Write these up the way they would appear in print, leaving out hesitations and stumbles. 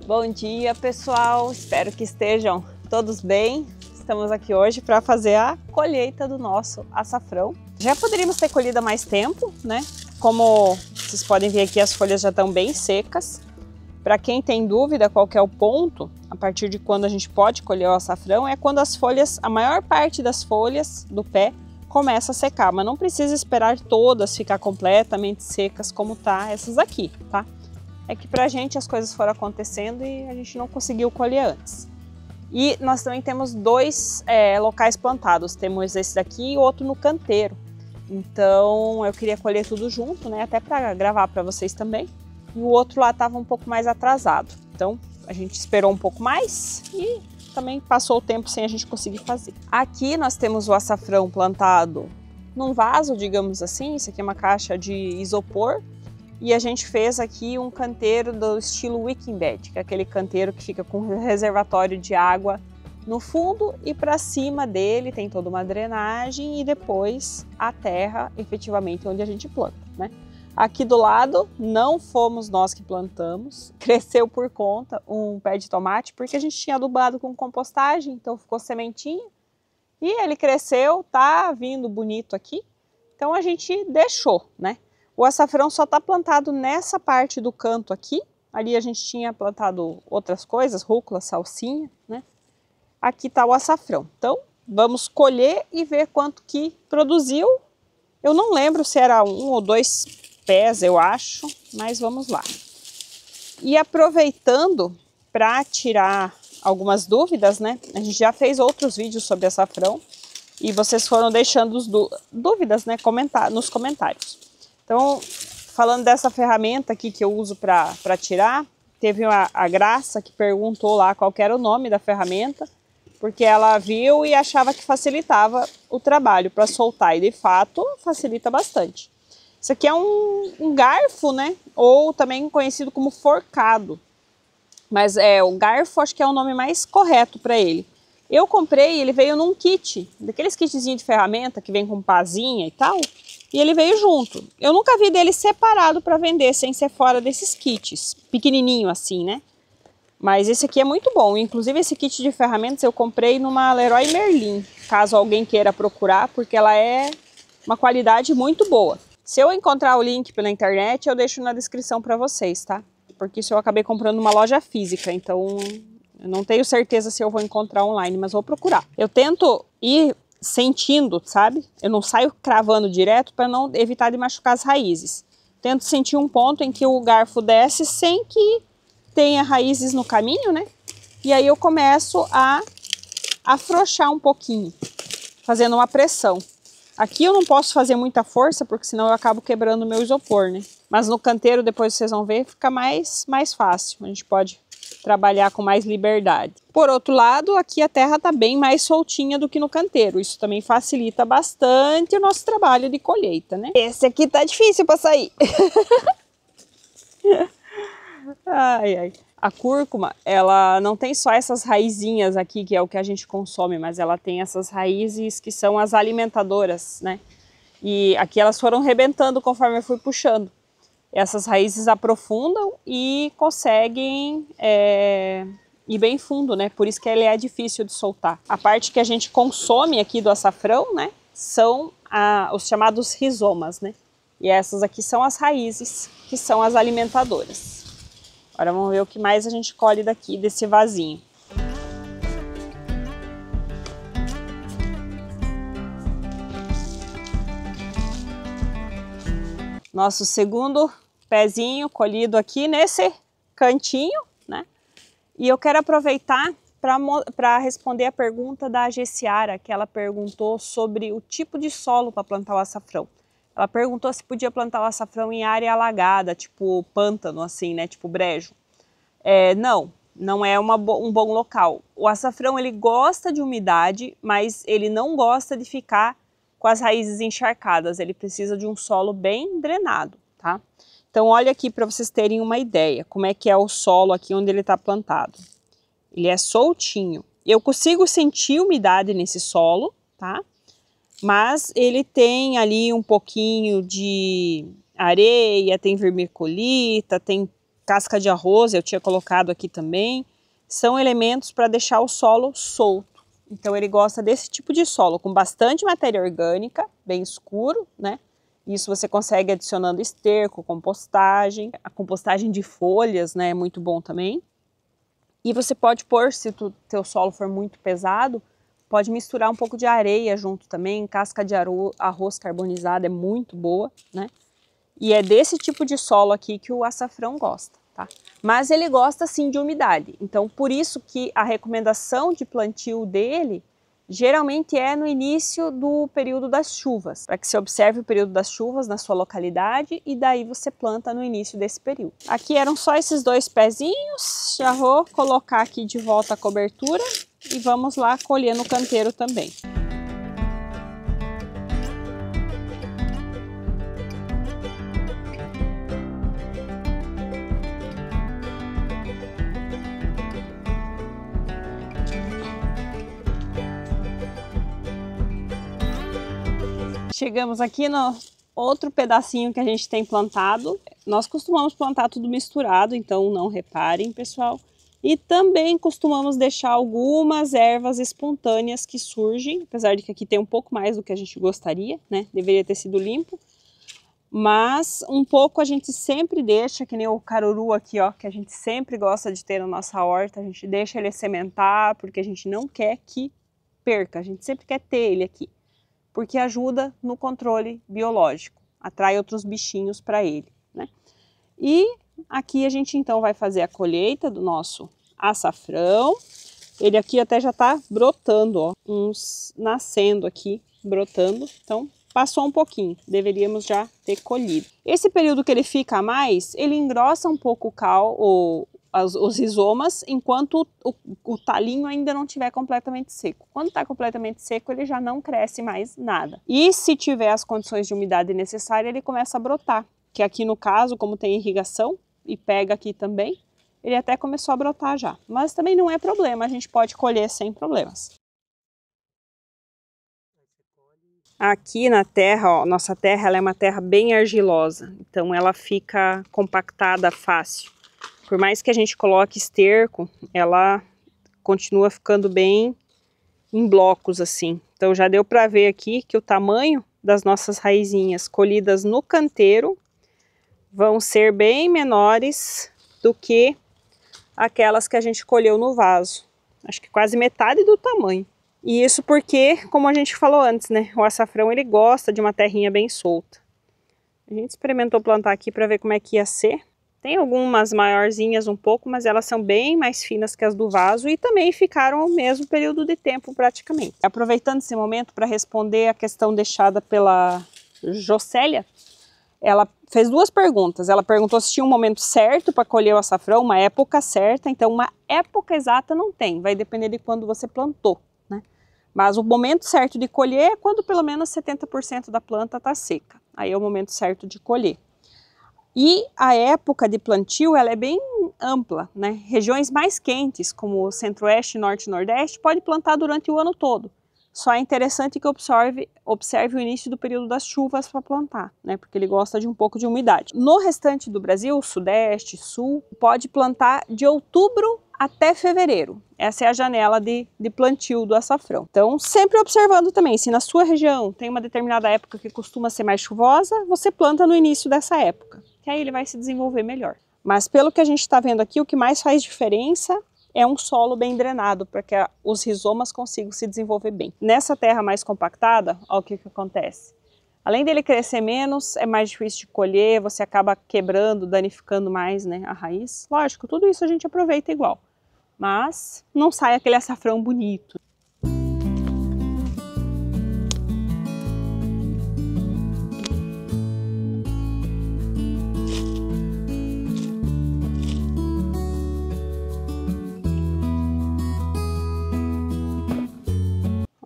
Bom dia, pessoal! Espero que estejam todos bem. Estamos aqui hoje para fazer a colheita do nosso açafrão. Já poderíamos ter colhido há mais tempo, né? Como vocês podem ver aqui, as folhas já estão bem secas. Para quem tem dúvida qual que é o ponto, a partir de quando a gente pode colher o açafrão, é quando as folhas, a maior parte das folhas do pé começa a secar, mas não precisa esperar todas ficar completamente secas como tá essas aqui, tá? É que pra gente as coisas foram acontecendo e a gente não conseguiu colher antes. E nós também temos dois locais plantados, temos esse daqui e outro no canteiro. Então eu queria colher tudo junto, né? Até para gravar para vocês também. E o outro lá estava um pouco mais atrasado. Então a gente esperou um pouco mais e também passou o tempo sem a gente conseguir fazer. Aqui nós temos o açafrão plantado num vaso, digamos assim. Isso aqui é uma caixa de isopor. E a gente fez aqui um canteiro do estilo wicking bed, que é aquele canteiro que fica com um reservatório de água no fundo e para cima dele tem toda uma drenagem e depois a terra efetivamente onde a gente planta, né? Aqui do lado não fomos nós que plantamos, cresceu por conta um pé de tomate porque a gente tinha adubado com compostagem, então ficou sementinha e ele cresceu, tá vindo bonito aqui, então a gente deixou, né? O açafrão só está plantado nessa parte do canto aqui. Ali a gente tinha plantado outras coisas, rúcula, salsinha, né? Aqui está o açafrão. Então, vamos colher e ver quanto que produziu. Eu não lembro se era 1 ou 2 pés, eu acho, mas vamos lá. E aproveitando para tirar algumas dúvidas, né? A gente já fez outros vídeos sobre açafrão e vocês foram deixando dúvidas, né? Nos comentários. Então, falando dessa ferramenta aqui que eu uso para tirar, teve a Graça que perguntou lá qual que era o nome da ferramenta, porque ela viu e achava que facilitava o trabalho para soltar, e de fato facilita bastante. Isso aqui é um garfo, né? Ou também conhecido como forcado, mas o garfo acho que é o nome mais correto para ele. Eu comprei, ele veio num kit, daqueles kitzinhos de ferramenta que vem com pazinha e tal. E ele veio junto. Eu nunca vi dele separado para vender, sem ser fora desses kits. Pequenininho assim, né? Mas esse aqui é muito bom. Inclusive esse kit de ferramentas eu comprei numa Leroy Merlin. Caso alguém queira procurar, porque ela é uma qualidade muito boa. Se eu encontrar o link pela internet, eu deixo na descrição para vocês, tá? Porque isso eu acabei comprando numa loja física, então eu não tenho certeza se eu vou encontrar online, mas vou procurar. Eu tento ir sentindo, sabe? Eu não saio cravando direto para não evitar de machucar as raízes. Tento sentir um ponto em que o garfo desce sem que tenha raízes no caminho, né? E aí eu começo a afrouxar um pouquinho, fazendo uma pressão. Aqui eu não posso fazer muita força, porque senão eu acabo quebrando o meu isopor, né? Mas no canteiro, depois vocês vão ver, fica mais fácil. A gente pode trabalhar com mais liberdade. Por outro lado, aqui a terra está bem mais soltinha do que no canteiro. Isso também facilita bastante o nosso trabalho de colheita, né? Esse aqui tá difícil para sair. Ai, ai. A cúrcuma, ela não tem só essas raizinhas aqui, que é o que a gente consome, mas ela tem essas raízes que são as alimentadoras, né? E aqui elas foram rebentando conforme eu fui puxando. Essas raízes aprofundam e conseguem ir bem fundo, né? Por isso que ele é difícil de soltar. A parte que a gente consome aqui do açafrão, né? São os chamados rizomas, né? E essas aqui são as raízes, que são as alimentadoras. Agora vamos ver o que mais a gente colhe daqui, desse vasinho. Nosso segundo pezinho colhido aqui nesse cantinho, né? E eu quero aproveitar para responder a pergunta da Gessiara, que ela perguntou sobre o tipo de solo para plantar o açafrão. Ela perguntou se podia plantar o açafrão em área alagada, tipo pântano, assim, né? Tipo brejo. Não é um bom local. O açafrão, ele gosta de umidade, mas ele não gosta de ficar com as raízes encharcadas. Ele precisa de um solo bem drenado, tá? Então, olha aqui para vocês terem uma ideia, como é que é o solo aqui onde ele está plantado. Ele é soltinho. Eu consigo sentir umidade nesse solo, tá? Mas ele tem ali um pouquinho de areia, tem vermiculita, tem casca de arroz eu tinha colocado aqui também. São elementos para deixar o solo solto. Então ele gosta desse tipo de solo, com bastante matéria orgânica, bem escuro, né? Isso você consegue adicionando esterco, compostagem. A compostagem de folhas, né, é muito bom também. E você pode pôr, se o teu solo for muito pesado, pode misturar um pouco de areia junto também. Casca de arroz carbonizada é muito boa, né? E é desse tipo de solo aqui que o açafrão gosta, tá? Mas ele gosta sim de umidade. Então por isso que a recomendação de plantio dele geralmente é no início do período das chuvas, para que você observe o período das chuvas na sua localidade e daí você planta no início desse período. Aqui eram só esses 2 pezinhos, já vou colocar aqui de volta a cobertura e vamos lá colher no canteiro também. Chegamos aqui no outro pedacinho que a gente tem plantado. Nós costumamos plantar tudo misturado, então não reparem, pessoal. E também costumamos deixar algumas ervas espontâneas que surgem, apesar de que aqui tem um pouco mais do que a gente gostaria, né? Deveria ter sido limpo. Mas um pouco a gente sempre deixa, que nem o caruru aqui, ó, que a gente sempre gosta de ter na nossa horta. A gente deixa ele sementar, porque a gente não quer que perca, a gente sempre quer ter ele aqui. Porque ajuda no controle biológico, atrai outros bichinhos para ele, né? E aqui a gente então vai fazer a colheita do nosso açafrão. Ele aqui até já está brotando, ó, uns nascendo aqui, brotando, então passou um pouquinho, deveríamos já ter colhido. Esse período que ele fica a mais, ele engrossa um pouco os rizomas, enquanto o talinho ainda não estiver completamente seco. Quando está completamente seco, ele já não cresce mais nada. E se tiver as condições de umidade necessárias, ele começa a brotar. Que aqui no caso, como tem irrigação, e pega aqui também, ele até começou a brotar já. Mas também não é problema, a gente pode colher sem problemas. Aqui na terra, ó, nossa terra ela é uma terra bem argilosa, então ela fica compactada fácil. Por mais que a gente coloque esterco, ela continua ficando bem em blocos assim. Então já deu para ver aqui que o tamanho das nossas raizinhas colhidas no canteiro vão ser bem menores do que aquelas que a gente colheu no vaso. Acho que quase metade do tamanho. E isso porque, como a gente falou antes, né, o açafrão ele gosta de uma terrinha bem solta. A gente experimentou plantar aqui para ver como é que ia ser. Tem algumas maiorzinhas um pouco, mas elas são bem mais finas que as do vaso e também ficaram o mesmo período de tempo praticamente. Aproveitando esse momento para responder a questão deixada pela Jocélia, ela fez 2 perguntas. Ela perguntou se tinha um momento certo para colher o açafrão, uma época certa. Então uma época exata não tem, vai depender de quando você plantou, né? Mas o momento certo de colher é quando pelo menos 70% da planta está seca. Aí é o momento certo de colher. E a época de plantio ela é bem ampla, né? Regiões mais quentes, como o centro-oeste, norte e nordeste, pode plantar durante o ano todo. Só é interessante que observe o início do período das chuvas para plantar, né? Porque ele gosta de um pouco de umidade. No restante do Brasil, sudeste, sul, pode plantar de outubro até fevereiro. Essa é a janela de plantio do açafrão. Então, sempre observando também, se na sua região tem uma determinada época que costuma ser mais chuvosa, você planta no início dessa época, que aí ele vai se desenvolver melhor. Mas pelo que a gente está vendo aqui, o que mais faz diferença é um solo bem drenado, para que os rizomas consigam se desenvolver bem. Nessa terra mais compactada, olha o que acontece. Além dele crescer menos, é mais difícil de colher, você acaba quebrando, danificando mais, né, a raiz. Lógico, tudo isso a gente aproveita igual, mas não sai aquele açafrão bonito.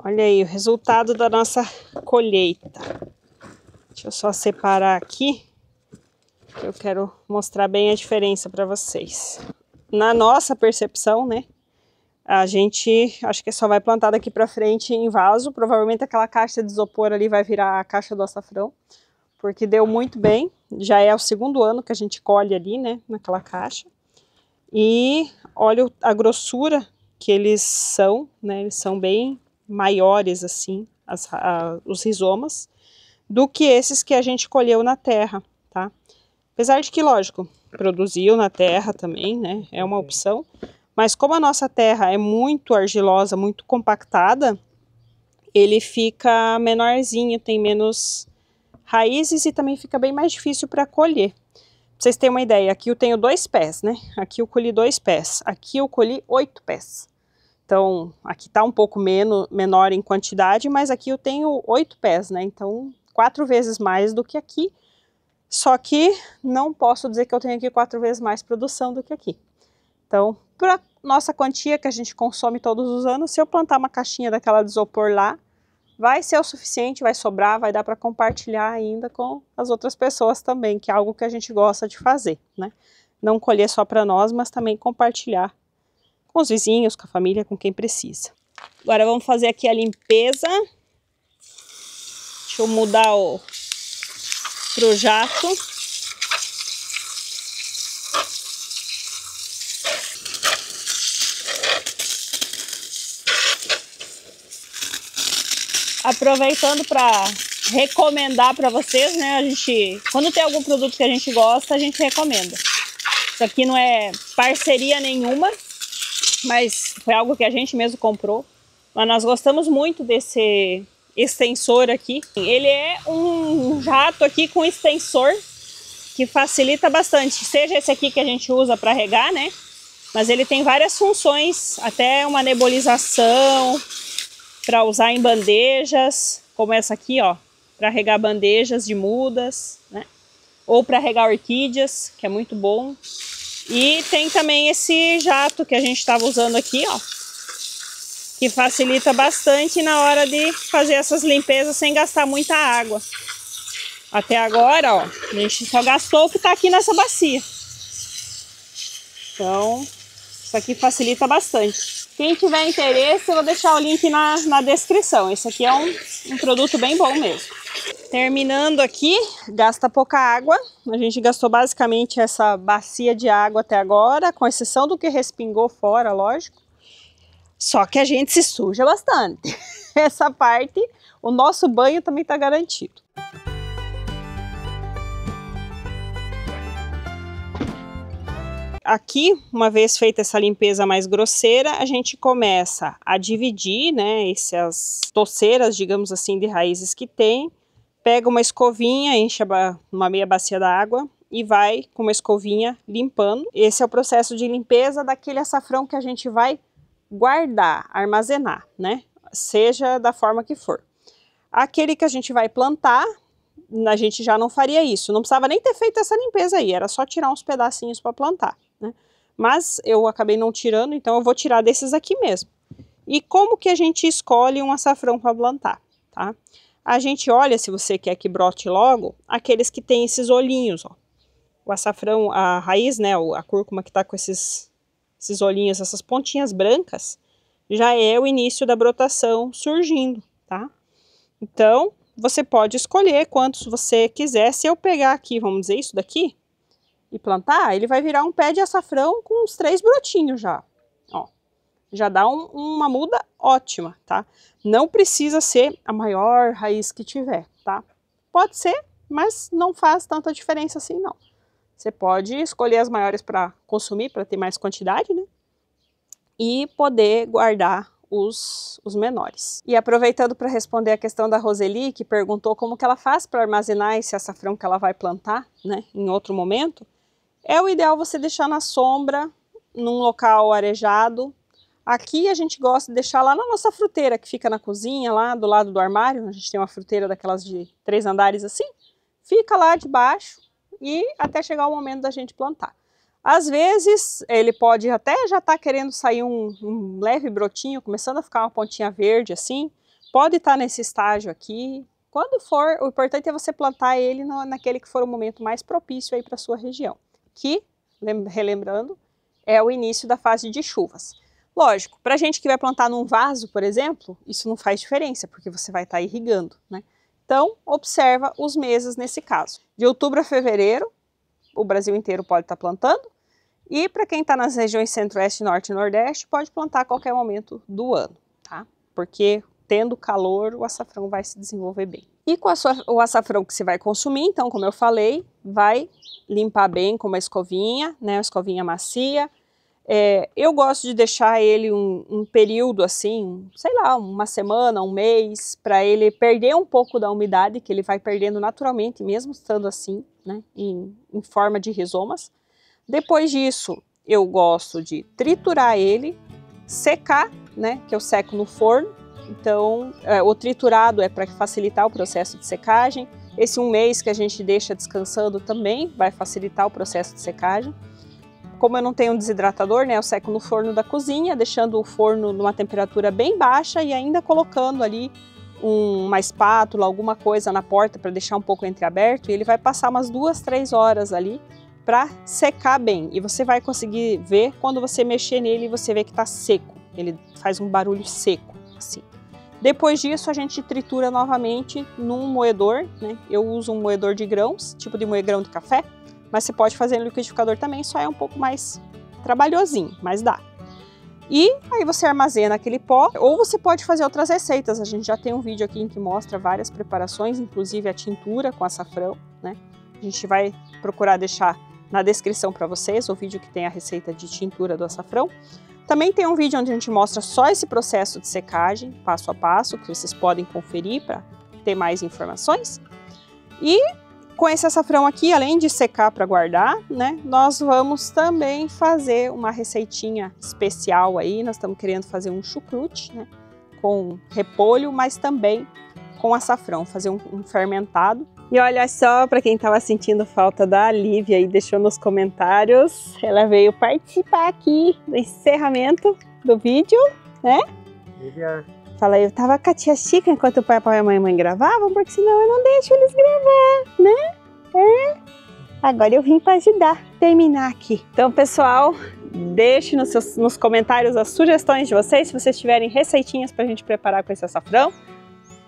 Olha aí o resultado da nossa colheita. Deixa eu só separar aqui, que eu quero mostrar bem a diferença para vocês. Na nossa percepção, né, a gente acho que só vai plantar daqui para frente em vaso. Provavelmente aquela caixa de isopor ali vai virar a caixa do açafrão, porque deu muito bem, Já é o segundo ano que a gente colhe ali, né, naquela caixa. E olha a grossura que eles são, né, eles são bem maiores assim, os rizomas, do que esses que a gente colheu na terra, tá? Apesar de que, lógico, produziu na terra também, né, é uma opção. Mas como a nossa terra é muito argilosa, muito compactada, ele fica menorzinho, tem menos raízes e também fica bem mais difícil para colher. Pra vocês terem uma ideia, aqui eu tenho 2 pés, né? Aqui eu colhi 2 pés, aqui eu colhi 8 pés. Então, aqui tá um pouco menor em quantidade, mas aqui eu tenho 8 pés, né? Então, 4 vezes mais do que aqui. Só que não posso dizer que eu tenho aqui 4 vezes mais produção do que aqui. Então, para nossa quantia que a gente consome todos os anos, se eu plantar uma caixinha daquela de isopor lá, vai ser o suficiente, vai sobrar, vai dar para compartilhar ainda com as outras pessoas também, que é algo que a gente gosta de fazer, né? Não colher só para nós, mas também compartilhar com os vizinhos, com a família, com quem precisa. Agora vamos fazer aqui a limpeza. Deixa eu mudar pro jato. Aproveitando para recomendar para vocês, né? A gente, quando tem algum produto que a gente gosta, a gente recomenda. Isso aqui não é parceria nenhuma, mas foi algo que a gente mesmo comprou. Mas nós gostamos muito desse extensor aqui. Ele é um jato aqui com extensor que facilita bastante. Seja esse aqui que a gente usa para regar, né? Mas ele tem várias funções, até uma nebulização, para usar em bandejas, como essa aqui, ó, para regar bandejas de mudas, né? Ou para regar orquídeas, que é muito bom. E tem também esse jato que a gente estava usando aqui, ó, que facilita bastante na hora de fazer essas limpezas sem gastar muita água. Até agora, ó, a gente só gastou o que está aqui nessa bacia. Então, isso aqui facilita bastante. Quem tiver interesse, eu vou deixar o link na descrição. Esse aqui é um produto bem bom mesmo. Terminando aqui, gasta pouca água. A gente gastou basicamente essa bacia de água até agora, com exceção do que respingou fora, lógico. Só que a gente se suja bastante. Essa parte, o nosso banho também está garantido. Aqui, uma vez feita essa limpeza mais grosseira, a gente começa a dividir, né, essas toceiras, digamos assim, de raízes que tem. Pega uma escovinha, enche uma meia bacia d'água e vai com uma escovinha limpando. Esse é o processo de limpeza daquele açafrão que a gente vai guardar, armazenar, né, seja da forma que for. Aquele que a gente vai plantar, a gente já não faria isso, não precisava nem ter feito essa limpeza aí, era só tirar uns pedacinhos para plantar, né? Mas eu acabei não tirando, então eu vou tirar desses aqui mesmo. E como que a gente escolhe um açafrão para plantar, tá? A gente olha, se você quer que brote logo, aqueles que tem esses olhinhos, ó. O açafrão, a raiz, né, a cúrcuma que tá com esses olhinhos, essas pontinhas brancas, já é o início da brotação surgindo, tá? Então, você pode escolher quantos você quiser. Se eu pegar aqui, vamos dizer, isso daqui, e plantar, ele vai virar um pé de açafrão com uns 3 brotinhos já. Ó, já dá uma muda ótima, tá? Não precisa ser a maior raiz que tiver, tá? Pode ser, mas não faz tanta diferença assim, não. Você pode escolher as maiores para consumir, para ter mais quantidade, né? E poder guardar os menores. E aproveitando para responder a questão da Roseli, que perguntou como que ela faz para armazenar esse açafrão que ela vai plantar, né, em outro momento, é o ideal você deixar na sombra, num local arejado. Aqui a gente gosta de deixar lá na nossa fruteira, que fica na cozinha, lá do lado do armário. A gente tem uma fruteira daquelas de 3 andares assim, fica lá debaixo e até chegar o momento da gente plantar. Às vezes, ele pode até já estar querendo sair um leve brotinho, começando a ficar uma pontinha verde assim. Pode estar nesse estágio aqui. Quando for, o importante é você plantar ele naquele que for o momento mais propício aí para a sua região. Que, relembrando, é o início da fase de chuvas. Lógico, para a gente que vai plantar num vaso, por exemplo, isso não faz diferença, porque você vai estar irrigando, né? Então, observa os meses nesse caso. De outubro a fevereiro, o Brasil inteiro pode estar plantando. E para quem está nas regiões centro-oeste, norte e nordeste, pode plantar a qualquer momento do ano, tá? Porque tendo calor, o açafrão vai se desenvolver bem. E com o açafrão que você vai consumir, então, como eu falei, vai limpar bem com uma escovinha, né? Uma escovinha macia. Eu gosto de deixar ele um período assim, sei lá, uma semana, um mês, para ele perder um pouco da umidade que ele vai perdendo naturalmente, mesmo estando assim, né? Em forma de rizomas. Depois disso, eu gosto de triturar ele, secar, né, que eu seco no forno. Então, o triturado é para facilitar o processo de secagem. Esse um mês que a gente deixa descansando também vai facilitar o processo de secagem. Como eu não tenho um desidratador, né, eu seco no forno da cozinha, deixando o forno numa temperatura bem baixa e ainda colocando ali uma espátula, alguma coisa na porta para deixar um pouco entreaberto. E ele vai passar umas 2, 3 horas ali para secar bem, e você vai conseguir ver quando você mexer nele, você vê que está seco, ele faz um barulho seco, assim. Depois disso a gente tritura novamente num moedor, né? Eu uso um moedor de grãos, tipo de moer grão de café, mas você pode fazer no liquidificador também, só é um pouco mais trabalhosinho, mas dá. E aí você armazena aquele pó, ou você pode fazer outras receitas, a gente já tem um vídeo aqui em que mostra várias preparações, inclusive a tintura com açafrão, né? A gente vai procurar deixar na descrição para vocês o vídeo que tem a receita de tintura do açafrão. Também tem um vídeo onde a gente mostra só esse processo de secagem, passo a passo, que vocês podem conferir para ter mais informações. E com esse açafrão aqui, além de secar para guardar, né, nós vamos também fazer uma receitinha especial aí. Nós estamos querendo fazer um chucrute, né, com repolho, mas também com açafrão, fazer um fermentado. E olha só, para quem estava sentindo falta da Lívia e deixou nos comentários, ela veio participar aqui do encerramento do vídeo, né? Lívia. Fala, eu tava com a tia Chica enquanto o papai e a mamãe gravavam, porque senão eu não deixo eles gravar, né? Agora eu vim para ajudar, terminar aqui. Então, pessoal, deixe nos comentários as sugestões de vocês, se vocês tiverem receitinhas para a gente preparar com esse açafrão.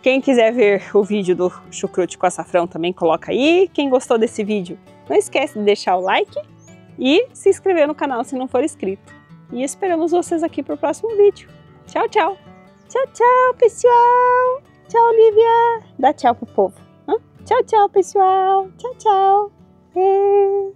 Quem quiser ver o vídeo do chucrute com açafrão também coloca aí. Quem gostou desse vídeo, não esquece de deixar o like e se inscrever no canal se não for inscrito. E esperamos vocês aqui para o próximo vídeo. Tchau, tchau! Tchau, tchau, pessoal! Tchau, Lívia! Dá tchau pro povo. Tchau, tchau, pessoal! Tchau, tchau!